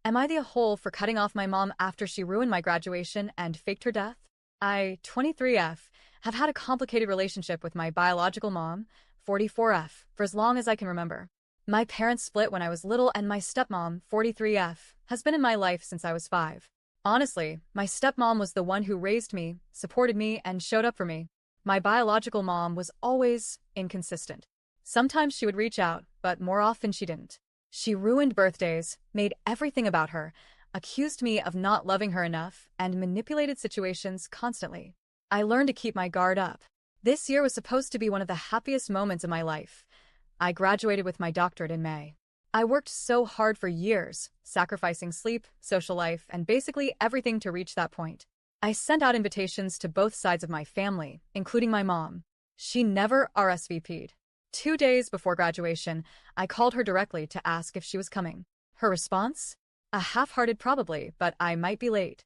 Am I the a-hole for cutting off my mom after she ruined my graduation and faked her death? I, 23F, have had a complicated relationship with my biological mom, 44F, for as long as I can remember. My parents split when I was little and my stepmom, 43F, has been in my life since I was 5. Honestly, my stepmom was the one who raised me, supported me, and showed up for me. My biological mom was always inconsistent. Sometimes she would reach out, but more often she didn't. She ruined birthdays, made everything about her, accused me of not loving her enough, and manipulated situations constantly. I learned to keep my guard up. This year was supposed to be one of the happiest moments of my life. I graduated with my doctorate in May. I worked so hard for years, sacrificing sleep, social life, and basically everything to reach that point. I sent out invitations to both sides of my family, including my mom. She never RSVP'd. 2 days before graduation, I called her directly to ask if she was coming. Her response? A half-hearted probably, but I might be late.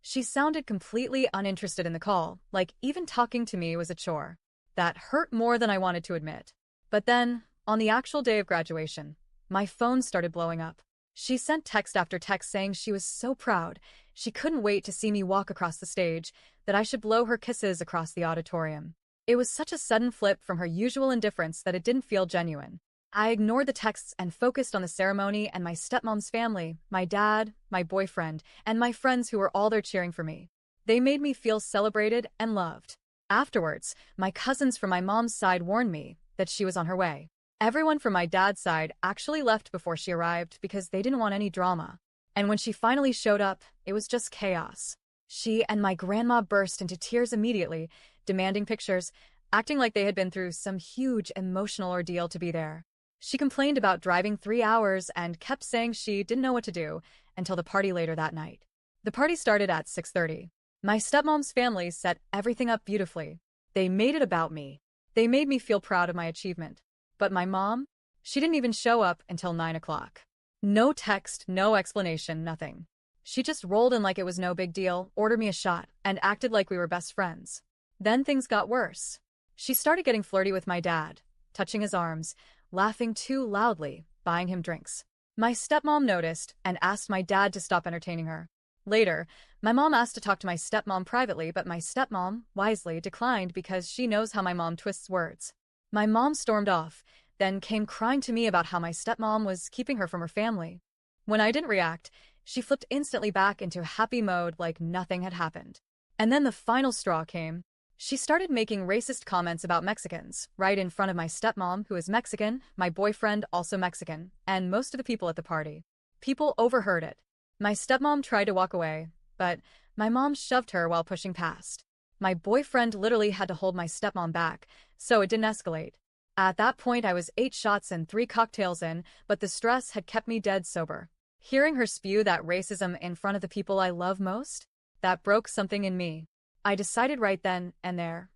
She sounded completely uninterested in the call, like even talking to me was a chore. That hurt more than I wanted to admit. But then, on the actual day of graduation, my phone started blowing up. She sent text after text saying she was so proud, she couldn't wait to see me walk across the stage, that I should blow her kisses across the auditorium. It was such a sudden flip from her usual indifference that it didn't feel genuine. I ignored the texts and focused on the ceremony and my stepmom's family, my dad, my boyfriend, and my friends who were all there cheering for me. They made me feel celebrated and loved. Afterwards, my cousins from my mom's side warned me that she was on her way. Everyone from my dad's side actually left before she arrived because they didn't want any drama. And when she finally showed up, it was just chaos. She and my grandma burst into tears immediately, demanding pictures, acting like they had been through some huge emotional ordeal to be there. She complained about driving 3 hours and kept saying she didn't know what to do until the party later that night. The party started at 6:30. My stepmom's family set everything up beautifully. They made it about me. They made me feel proud of my achievement. But my mom? She didn't even show up until 9 o'clock. No text, no explanation, nothing. She just rolled in like it was no big deal, ordered me a shot, and acted like we were best friends. Then things got worse. She started getting flirty with my dad, touching his arms, laughing too loudly, buying him drinks. My stepmom noticed and asked my dad to stop entertaining her. Later, my mom asked to talk to my stepmom privately, but my stepmom, wisely, declined because she knows how my mom twists words. My mom stormed off, then came crying to me about how my stepmom was keeping her from her family. When I didn't react, she flipped instantly back into happy mode like nothing had happened. And then the final straw came. She started making racist comments about Mexicans, right in front of my stepmom, who is Mexican, my boyfriend also Mexican, and most of the people at the party. People overheard it. My stepmom tried to walk away, but my mom shoved her while pushing past. My boyfriend literally had to hold my stepmom back, so it didn't escalate. At that point I was 8 shots and 3 cocktails in, but the stress had kept me dead sober. Hearing her spew that racism in front of the people I love most, that broke something in me. I decided right then and there.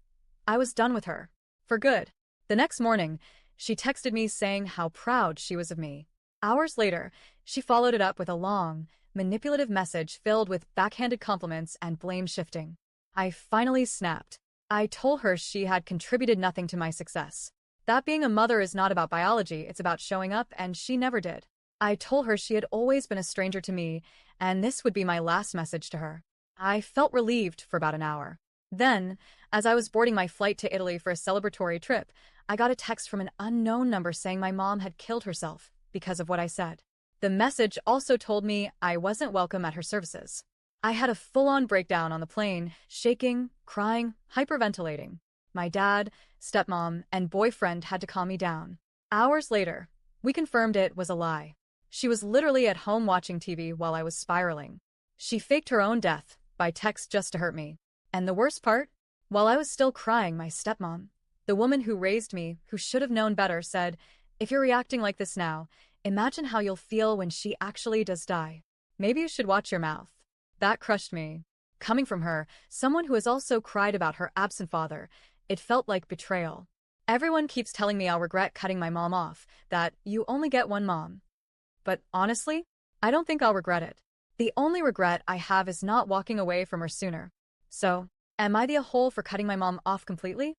I was done with her. For good. The next morning, she texted me saying how proud she was of me. Hours later, she followed it up with a long, manipulative message filled with backhanded compliments and blame shifting. I finally snapped. I told her she had contributed nothing to my success. That being a mother is not about biology, it's about showing up, and she never did. I told her she had always been a stranger to me, and this would be my last message to her. I felt relieved for about an hour. Then, as I was boarding my flight to Italy for a celebratory trip, I got a text from an unknown number saying my mom had killed herself because of what I said. The message also told me I wasn't welcome at her services. I had a full-on breakdown on the plane, shaking, crying, hyperventilating. My dad, stepmom, and boyfriend had to calm me down. Hours later, we confirmed it was a lie. She was literally at home watching TV while I was spiraling. She faked her own death by text just to hurt me. And the worst part? While I was still crying, my stepmom, the woman who raised me, who should have known better, said, "If you're reacting like this now, imagine how you'll feel when she actually does die. Maybe you should watch your mouth." That crushed me. Coming from her, someone who has also cried about her absent father, it felt like betrayal. Everyone keeps telling me I'll regret cutting my mom off, that you only get one mom. But honestly, I don't think I'll regret it. The only regret I have is not walking away from her sooner. So, am I the a-hole for cutting my mom off completely?